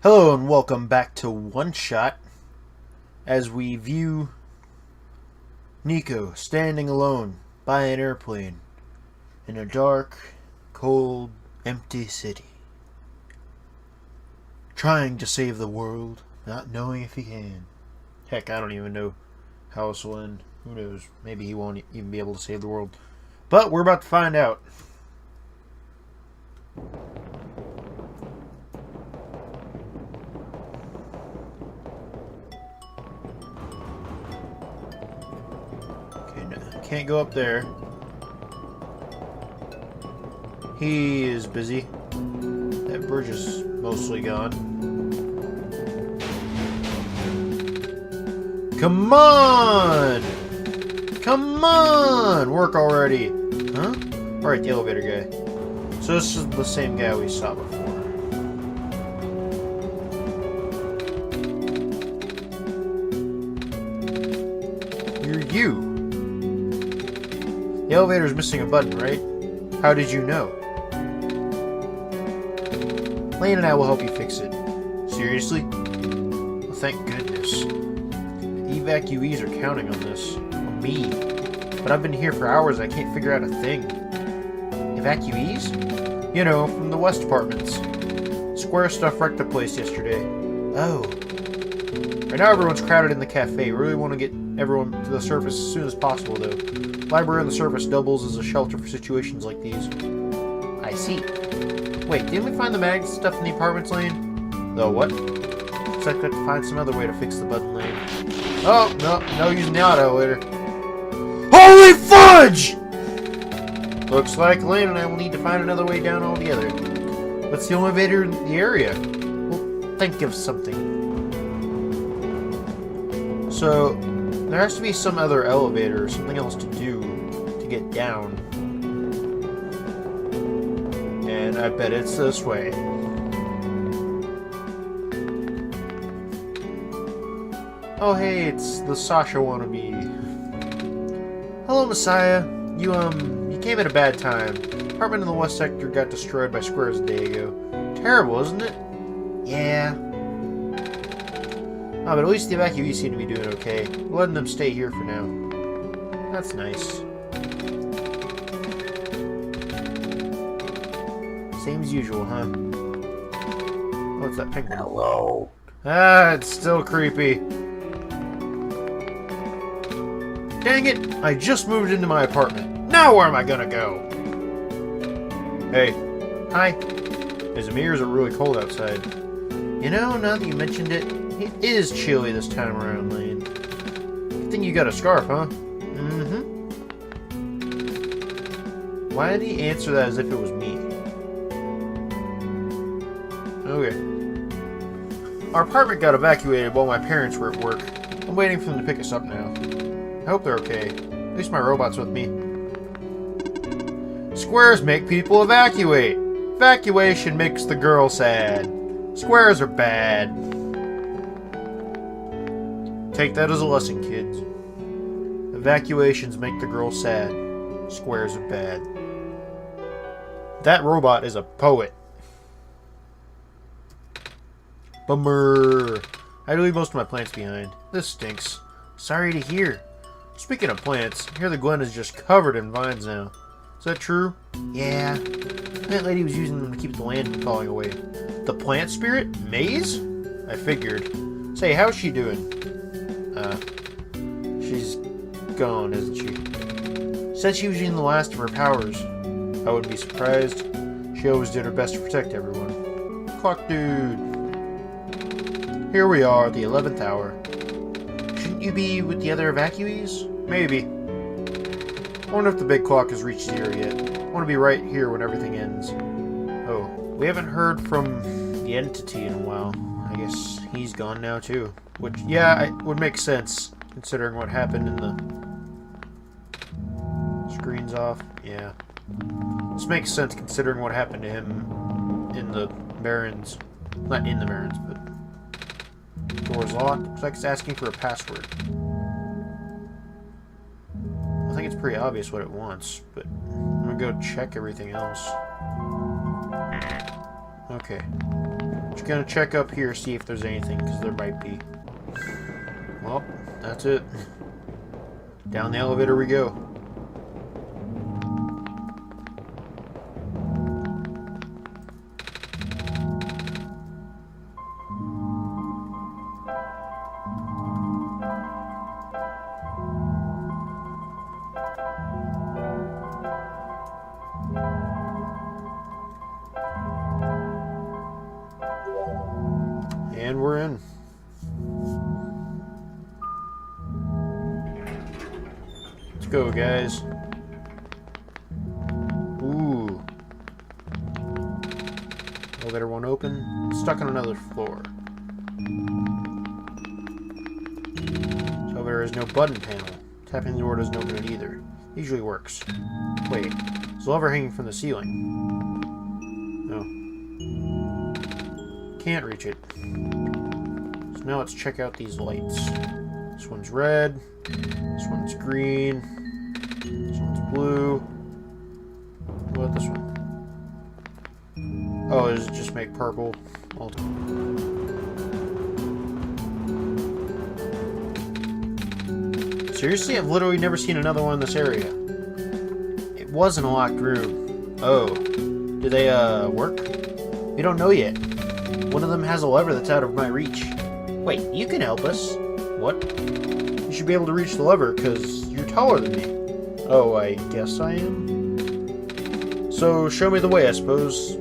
Hello and welcome back to Oneshot as we view Nico standing alone by an airplane in a dark, cold, empty city. Trying to save the world, not knowing if he can. Heck, I don't even know how this will end. Who knows? Maybe he won't even be able to save the world. But we're about to find out. Can't go up there. He is busy. That bridge is mostly gone. Come on! Come on! Work already! Huh? Alright, the elevator guy. So this is the same guy we saw before. You're you. The elevator's missing a button, right? How did you know? Lane and I will help you fix it. Seriously? Well, thank goodness. The evacuees are counting on this. On me. But I've been here for hours and I can't figure out a thing. Evacuees? You know, from the West apartments. Square stuff wrecked the place yesterday. Oh. Right now everyone's crowded in the cafe. We really want to get everyone to the surface as soon as possible, though. Library on the surface doubles as a shelter for situations like these. I see. Wait, didn't we find the mag stuff in the apartments lane? The what? Looks like we have to find some other way to fix the button lane. Oh, no using the auto elevator. Holy fudge! Looks like Lane and I will need to find another way down altogether. What's the only elevator in the area? We'll think of something. So, there has to be some other elevator or something else to do to get down. And I bet it's this way. Oh hey, it's the Sasha wannabe. Hello, Messiah. You came at a bad time. Apartment in the West Sector got destroyed by squares a day ago. Terrible, isn't it? Yeah. Oh, but at least the evacuees seem to be doing okay. We're letting them stay here for now. That's nice. Same as usual, huh? What's that penguin? Hello. Ah, it's still creepy. Dang it! I just moved into my apartment. Now where am I gonna go? Hey. Hi. Is it me or is it really cold outside? You know, now that you mentioned it, it is chilly this time around, Lane. Good thing you got a scarf, huh? Mm-hmm. Why did he answer that as if it was me? Okay. Our apartment got evacuated while my parents were at work. I'm waiting for them to pick us up now. I hope they're okay. At least my robot's with me. Squares make people evacuate. Evacuation makes the girl sad. Squares are bad. Take that as a lesson, kids. Evacuations make the girl sad. Squares are bad. That robot is a poet. Bummer. I had to leave most of my plants behind. This stinks. Sorry to hear. Speaking of plants, I hear the Glen is just covered in vines now. Is that true? Yeah. That lady was using them to keep the land from falling away. The plant spirit? Maze? I figured. Say, how's she doing? She's gone, isn't she? Said she was using the last of her powers. I wouldn't be surprised. She always did her best to protect everyone. Clock dude. Here we are at the 11th hour. Shouldn't you be with the other evacuees? Maybe. I wonder if the big clock has reached zero yet. I want to be right here when everything ends. Oh, we haven't heard from the entity in a while. I guess he's gone now too. Which, yeah, it would make sense, considering what happened in the... Screen's off? Yeah. This makes sense, considering what happened to him in the Barrens. Not in the Barrens, but... Door's locked. Looks like it's asking for a password. I think it's pretty obvious what it wants, but... I'm gonna go check everything else. Okay. Just gonna check up here, see if there's anything, because there might be. Well, that's it. Down the elevator we go. And we're in. Let's go, guys. Ooh. Elevator won't open. Stuck on another floor. This elevator has no button panel. Tapping the door doesn't open it either. Usually works. Wait, there's a lever hanging from the ceiling. No. Can't reach it. So now let's check out these lights. This one's red. This one's green. This one's blue. What about this one? Oh, does it just make purple? Seriously? I've literally never seen another one in this area. It wasn't a locked room. Oh. Do they, work? We don't know yet. One of them has a lever that's out of my reach. Wait, you can help us. What? You should be able to reach the lever, because you're taller than me. Oh, I guess I am? So, show me the way, I suppose.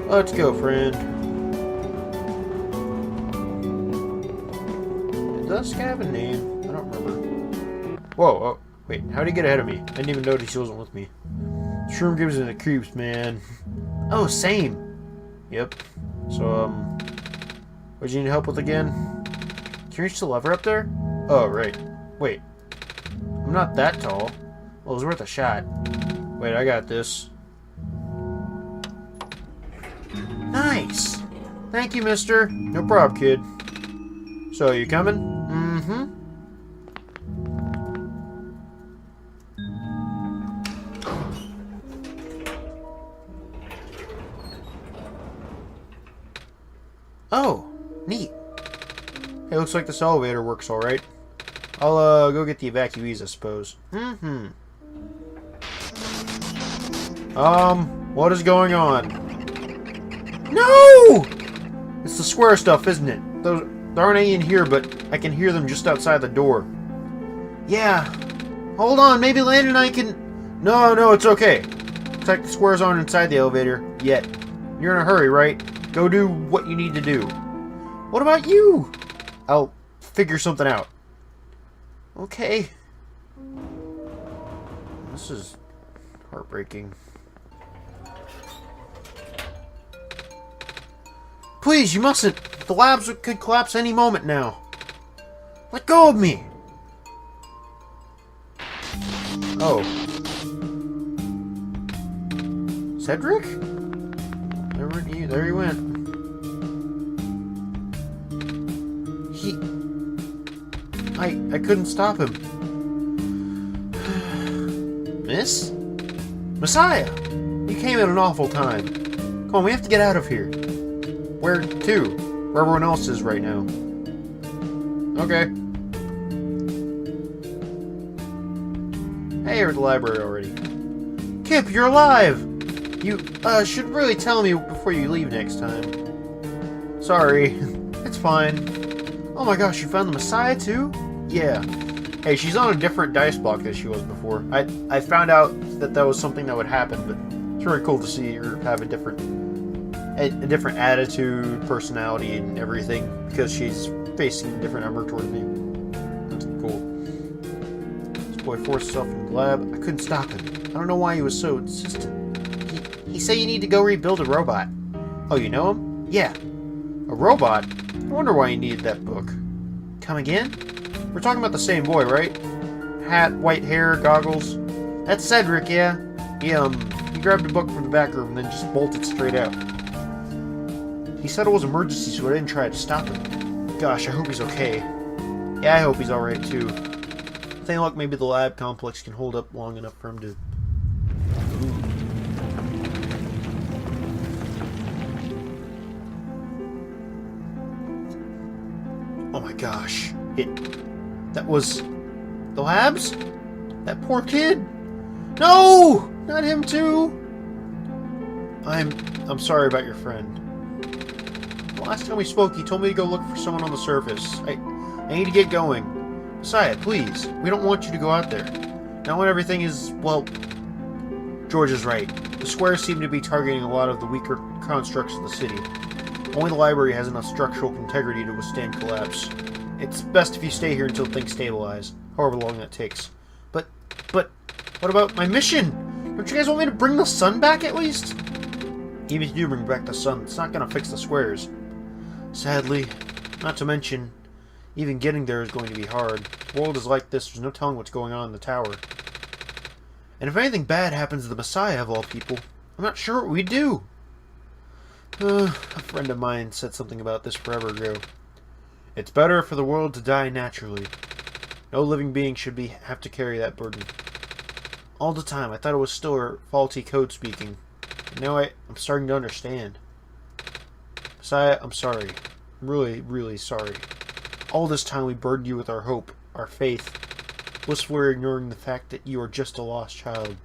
Let's go, friend. Does this guy have a name? I don't remember. Whoa, oh, wait, how'd he get ahead of me? I didn't even notice he wasn't with me. This room gives me the creeps, man. Oh, same. Yep. So, what do you need help with again? Can you reach the lever up there? Oh, right. Wait. I'm not that tall. Well, it was worth a shot. Wait, I got this. Nice! Thank you, mister. No problem, kid. So, you coming? Mm-hmm. Oh, neat. Hey, looks like this elevator works alright. I'll, go get the evacuees, I suppose. What is going on? No! It's the square stuff, isn't it? There aren't any in here, but I can hear them just outside the door. Yeah. Hold on, maybe Landon and I can... No, it's okay. Looks like the squares aren't inside the elevator yet. You're in a hurry, right? Go do what you need to do. What about you? I'll figure something out. Okay. This is heartbreaking. Please, you mustn't. The labs could collapse any moment now. Let go of me. Oh. Cedric? There he went. I couldn't stop him. Miss? Messiah! You came at an awful time. Come on, we have to get out of here. Where to? Where everyone else is right now. Okay. Hey, you're at the library already. Kip, you're alive! You, should really tell me before you leave next time. Sorry. It's fine. Oh my gosh, you found the Messiah too? Yeah. Hey, she's on a different dice block than she was before. I found out that was something that would happen, but it's really cool to see her have a different attitude, personality, and everything, because she's facing a different number towards me. That's cool. This boy forced himself into the lab. I couldn't stop him. I don't know why he was so insistent. He said you need to go rebuild a robot. Oh, you know him? Yeah. A robot? I wonder why he needed that book. Come again? We're talking about the same boy, right? Hat, white hair, goggles. That's Cedric, yeah. He grabbed a book from the back room and then just bolted straight out. He said it was an emergency, so I didn't try to stop him. Gosh, I hope he's okay. Yeah, I hope he's alright, too. I think, look, maybe the lab complex can hold up long enough for him to... Oh my gosh. That was... the labs? That poor kid? No! Not him too! I'm sorry about your friend. The last time we spoke, you told me to go look for someone on the surface. I need to get going. Messiah, please. We don't want you to go out there. Not when everything is, well... George is right. The squares seem to be targeting a lot of the weaker constructs of the city. Only the library has enough structural integrity to withstand collapse. It's best if you stay here until things stabilize, however long that takes. But, what about my mission? Don't you guys want me to bring the sun back at least? Even if you do bring back the sun, it's not going to fix the squares. Sadly, not to mention, even getting there is going to be hard. The world is like this, there's no telling what's going on in the tower. And if anything bad happens to the Messiah of all people, I'm not sure what we'd do. A friend of mine said something about this forever ago. It's better for the world to die naturally. No living being should have to carry that burden. All the time, I thought it was still her faulty code speaking. And now I'm starting to understand. Messiah, I'm sorry. I'm really, really sorry. All this time we burdened you with our hope, our faith, blissfully ignoring the fact that you are just a lost child.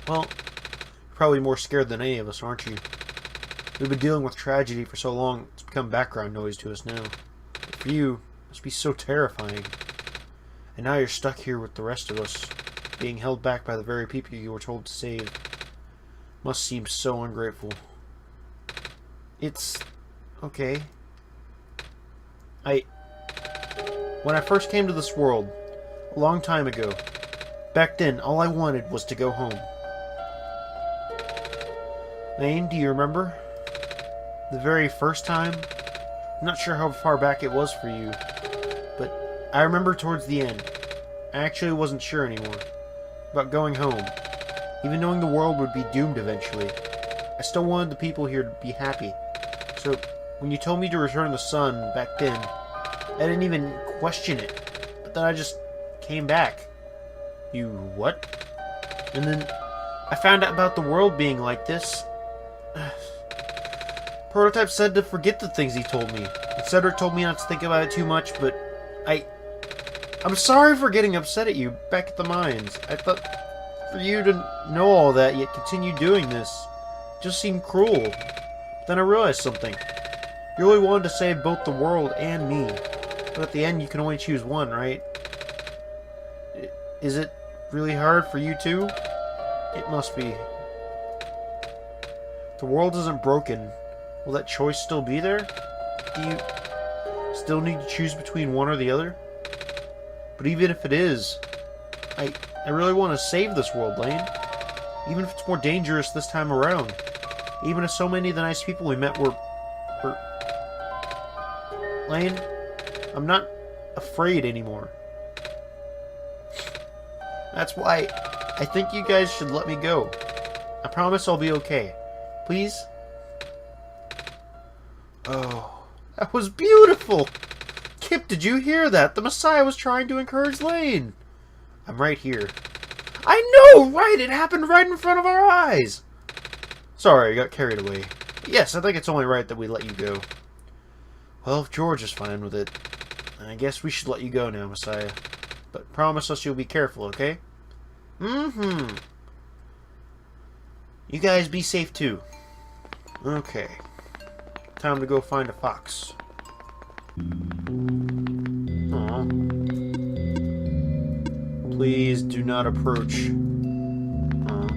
Well, you're probably more scared than any of us, aren't you? We've been dealing with tragedy for so long, it's become background noise to us now. But for you, it must be so terrifying. And now you're stuck here with the rest of us, being held back by the very people you were told to save. Must seem so ungrateful. It's... okay. When I first came to this world, a long time ago, back then, all I wanted was to go home. Lane, do you remember? The very first time? I'm not sure how far back it was for you, but I remember towards the end. I actually wasn't sure anymore about going home, even knowing the world would be doomed eventually. I still wanted the people here to be happy. So, when you told me to return the sun back then, I didn't even question it. But then I just came back. You what? And then I found out about the world being like this. Prototype said to forget the things he told me. And Cedric told me not to think about it too much, but I'm sorry for getting upset at you back at the mines. I thought for you to know all that, yet continue doing this, just seemed cruel. But then I realized something. You really wanted to save both the world and me. But at the end, you can only choose one, right? Is it really hard for you too? It must be. If the world isn't broken, will that choice still be there? Do you still need to choose between one or the other? But even if it is, I really want to save this world, Lane. Even if it's more dangerous this time around. Even if so many of the nice people we met were... Lane, I'm not afraid anymore. That's why I think you guys should let me go. I promise I'll be okay. Please? Oh, that was beautiful! Kip, did you hear that? The Messiah was trying to encourage Lane. I'm right here. I know, right? It happened right in front of our eyes. Sorry, I got carried away. Yes, I think it's only right that we let you go. Well, if George is fine with it, I guess we should let you go now, Messiah. But promise us you'll be careful, okay? Mm-hmm. You guys be safe, too. Okay. Time to go find a fox. Aw. Please do not approach. Aw.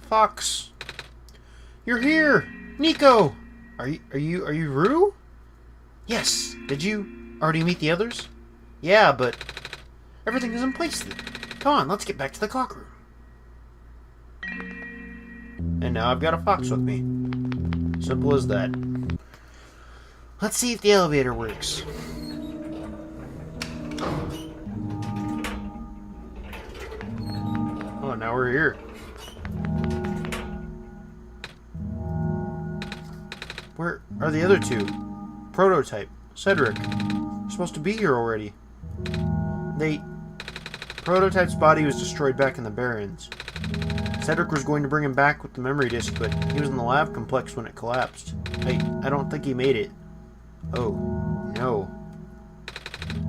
Fox. You're here! Nico! Are you Rue? Yes. Did you already meet the others? Yeah, but everything is in place. Come on, let's get back to the clock room. And now I've got a fox with me. Simple as that. Let's see if the elevator works. Oh, now we're here. Where are the other two? Prototype, Cedric. They're supposed to be here already. Prototype's body was destroyed back in the Barrens. Cedric was going to bring him back with the memory disk, but he was in the lab complex when it collapsed. I don't think he made it. Oh, no.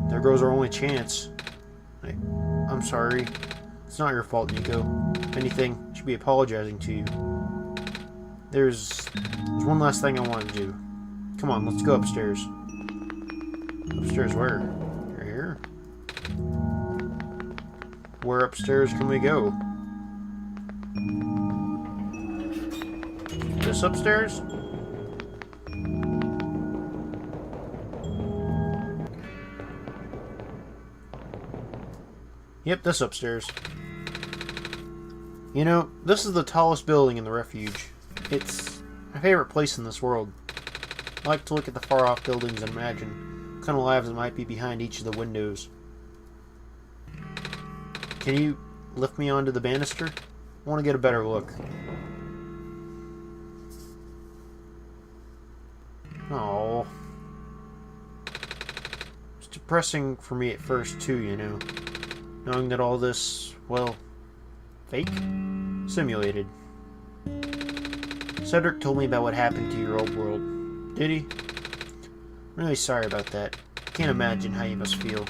There goes our only chance. I'm sorry. It's not your fault, Nico. If anything, I should be apologizing to you. There's one last thing I want to do. Come on, let's go upstairs. Upstairs where? You're here? Where upstairs can we go? This upstairs? Yep, this upstairs. You know, this is the tallest building in the refuge. It's my favorite place in this world. I like to look at the far-off buildings and imagine what kind of lives that might be behind each of the windows. Can you lift me onto the banister? I want to get a better look. Oh, it's depressing for me at first too, you know. Knowing that all this, well, fake? Simulated. Cedric told me about what happened to your old world. Did he? I'm really sorry about that. I can't imagine how you must feel.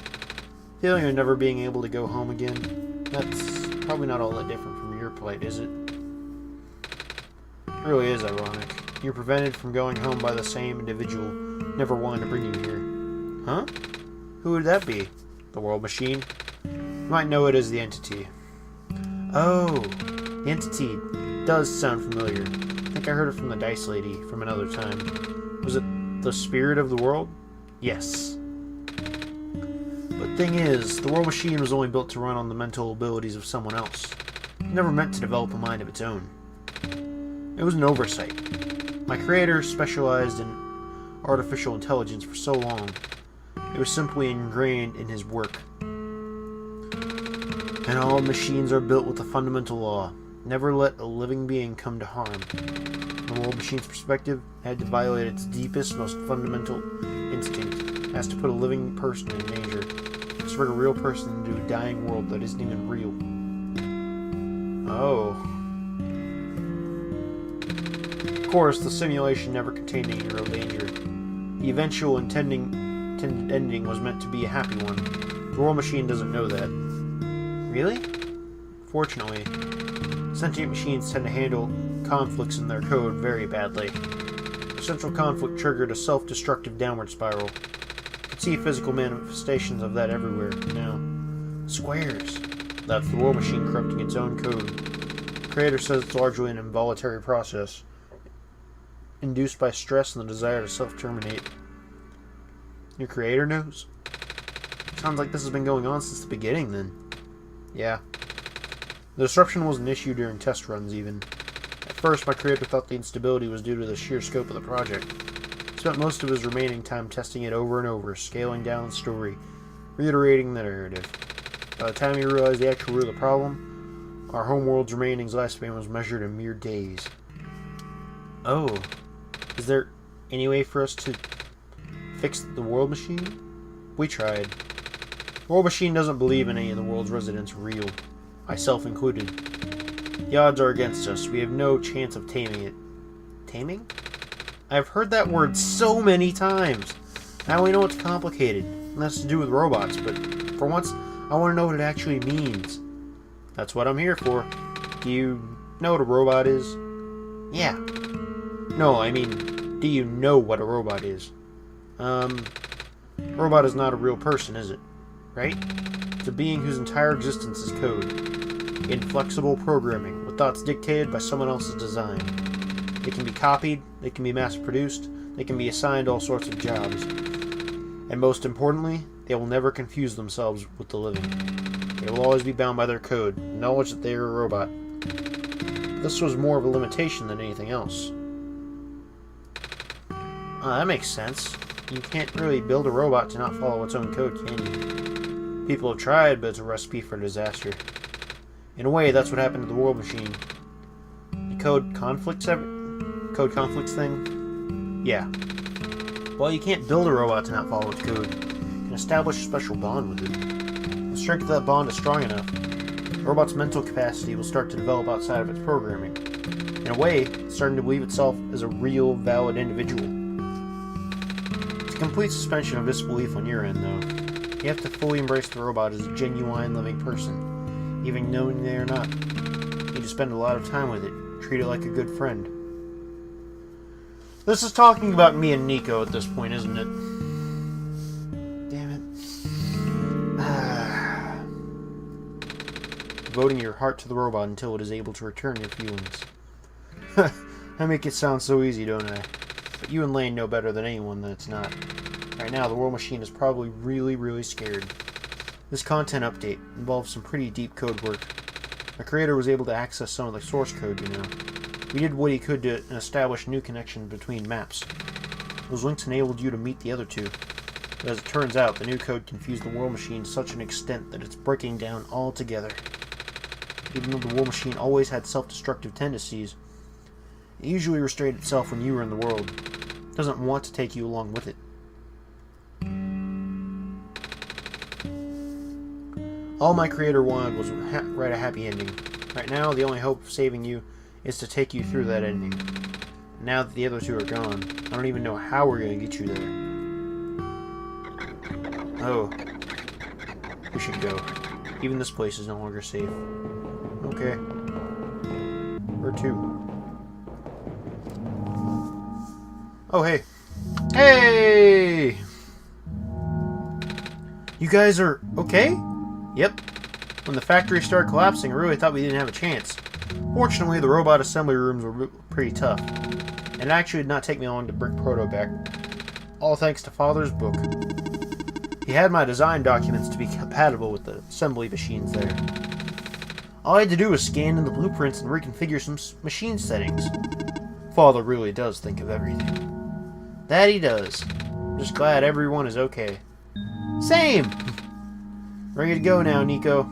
Feeling of never being able to go home again, that's probably not all that different from your plight, is it? It really is ironic. You're prevented from going home by the same individual who never wanted to bring you here. Huh? Who would that be? The World Machine? You might know it as the Entity. Oh, the Entity does sound familiar. I think I heard it from the Dice Lady from another time. Was it the spirit of the world? Yes. But thing is, the World Machine was only built to run on the mental abilities of someone else. It never meant to develop a mind of its own. It was an oversight. My creator specialized in artificial intelligence for so long. It was simply ingrained in his work. And all machines are built with a fundamental law. Never let a living being come to harm. From the World Machine's perspective, it had to violate its deepest, most fundamental instinct. It has to put a living person in danger. To bring a real person into a dying world that isn't even real. Oh. Of course, the simulation never contained any real danger. The eventual intended ending was meant to be a happy one. The World Machine doesn't know that. Really? Fortunately, sentient machines tend to handle conflicts in their code very badly. The central conflict triggered a self-destructive downward spiral. You can see physical manifestations of that everywhere now. Squares. That's the World Machine corrupting its own code. The creator says it's largely an involuntary process, induced by stress and the desire to self-terminate. Your creator knows? Sounds like this has been going on since the beginning, then. Yeah. The disruption was an issue during test runs, even. At first, my creator thought the instability was due to the sheer scope of the project. He spent most of his remaining time testing it over and over, scaling down the story, reiterating the narrative. By the time he realized the actual root of the problem, our homeworld's remaining lifespan was measured in mere days. Oh. Is there any way for us to fix the World Machine? We tried. The World Machine doesn't believe in any of the world's residents real, myself included. The odds are against us. We have no chance of taming it. Taming? I've heard that word so many times. I only know it's complicated, and that's to do with robots, but for once, I want to know what it actually means. That's what I'm here for. Do you know what a robot is? Yeah. No, I mean, do you know what a robot is? Robot is not a real person, is it? Right? It's a being whose entire existence is code. Inflexible programming, with thoughts dictated by someone else's design. They can be copied, they can be mass-produced, they can be assigned all sorts of jobs. And most importantly, they will never confuse themselves with the living. They will always be bound by their code, knowledge that they are a robot. This was more of a limitation than anything else. That makes sense. You can't really build a robot to not follow its own code, can you? People have tried, but it's a recipe for disaster. In a way, that's what happened to the World Machine. The code conflicts thing? Yeah. Well, you can't build a robot to not follow its code. You can establish a special bond with it. The strength of that bond is strong enough. The robot's mental capacity will start to develop outside of its programming. In a way, it's starting to believe itself as a real, valid individual. It's a complete suspension of disbelief on your end, though. You have to fully embrace the robot as a genuine, living person, even knowing they are not. You need to spend a lot of time with it, treat it like a good friend. This is talking about me and Nico at this point, isn't it? Damn it. Devoting your heart to the robot until it is able to return your feelings. I make it sound so easy, don't I? But you and Lane know better than anyone that it's not. Right now, the World Machine is probably really, really scared. This content update involves some pretty deep code work. Our creator was able to access some of the source code, you know. We did what he could to establish new connections between maps. Those links enabled you to meet the other two. But as it turns out, the new code confused the World Machine to such an extent that it's breaking down altogether. Even though the World Machine always had self-destructive tendencies, it usually restrained itself when you were in the world. It doesn't want to take you along with it. All my creator wanted was write a happy ending. Right now, the only hope of saving you is to take you through that ending. Now that the other two are gone, I don't even know how we're going to get you there. Oh. We should go. Even this place is no longer safe. Okay. Where to? Oh, hey. Hey! You guys are okay? Yep. When the factory started collapsing, I really thought we didn't have a chance. Fortunately, the robot assembly rooms were pretty tough, and it actually did not take me long to bring Proto back. All thanks to Father's book. He had my design documents to be compatible with the assembly machines there. All I had to do was scan in the blueprints and reconfigure some machine settings. Father really does think of everything. That he does. I'm just glad everyone is okay. Same! Ready to go now, Nico.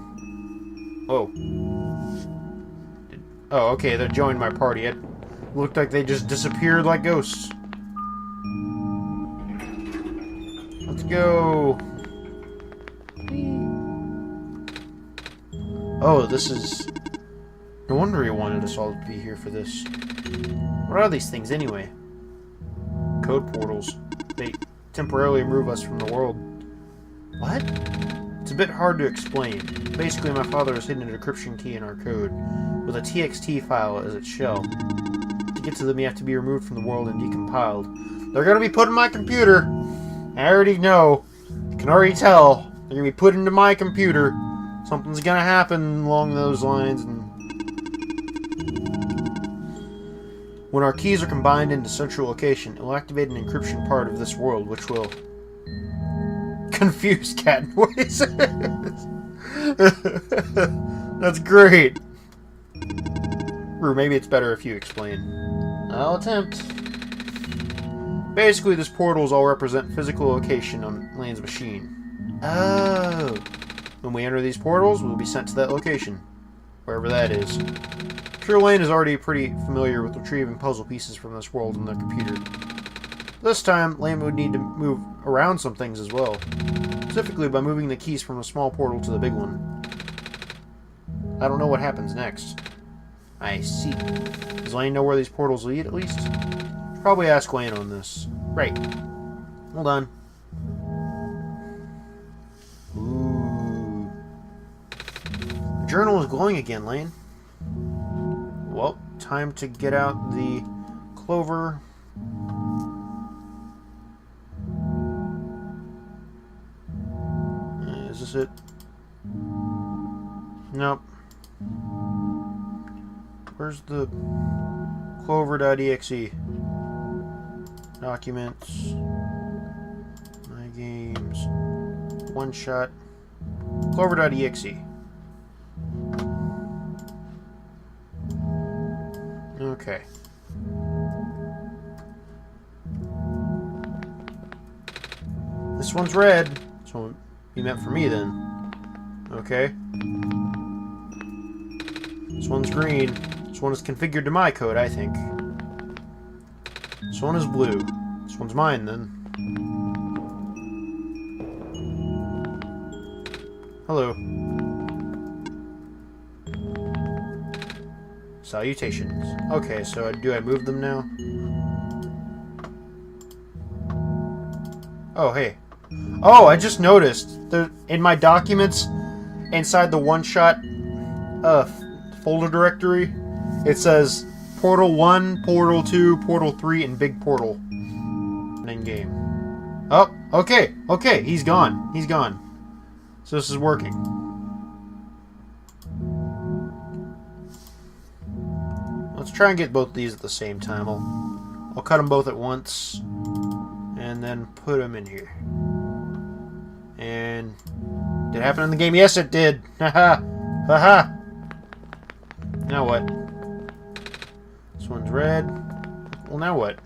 Whoa. Oh, okay, they joined my party. It looked like they just disappeared like ghosts. Let's go. Oh, this is... No wonder he wanted us all to be here for this. What are these things, anyway? Code portals. They temporarily remove us from the world. What? It's a bit hard to explain. Basically, my father has hidden a decryption key in our code, with a TXT file as its shell. To get to them, you have to be removed from the world and decompiled. They're gonna be put in my computer! I already know. You can already tell. They're gonna be put into my computer. Something's gonna happen along those lines, and... When our keys are combined into central location, it will activate an encryption part of this world, which will... confuse cat noises. That's great. Or maybe it's better if you explain. I'll attempt. Basically, this portals all represent physical location on Lane's machine. Oh. When we enter these portals, we'll be sent to that location. Wherever that is. I'm sure Lane is already pretty familiar with retrieving puzzle pieces from this world in their computer. This time, Lane would need to move around some things as well. Specifically by moving the keys from a small portal to the big one. I don't know what happens next. I see. Does Lane know where these portals lead, at least? Should probably ask Lane on this. Right. Hold on. Ooh. The journal is glowing again, Lane. Well, time to get out the clover. Is this it? Nope. Where's the clover.exe? Documents. My games. One shot. Clover.exe. Okay. This one's red. So you meant for me then. Okay. This one's green. This one is configured to my code, I think. This one is blue. This one's mine then. Hello. Salutations. Okay, so do I move them now? Oh, hey. Oh, I just noticed. In my documents, inside the one-shot folder directory, it says Portal 1, Portal 2, Portal 3, and Big Portal. In-game. Oh, okay. Okay, he's gone. He's gone. So this is working. Let's try and get both of these at the same time. I'll cut them both at once. And then put them in here. And did it happen in the game? Yes, it did. Haha. Haha. Now what? This one's red. Well, now what?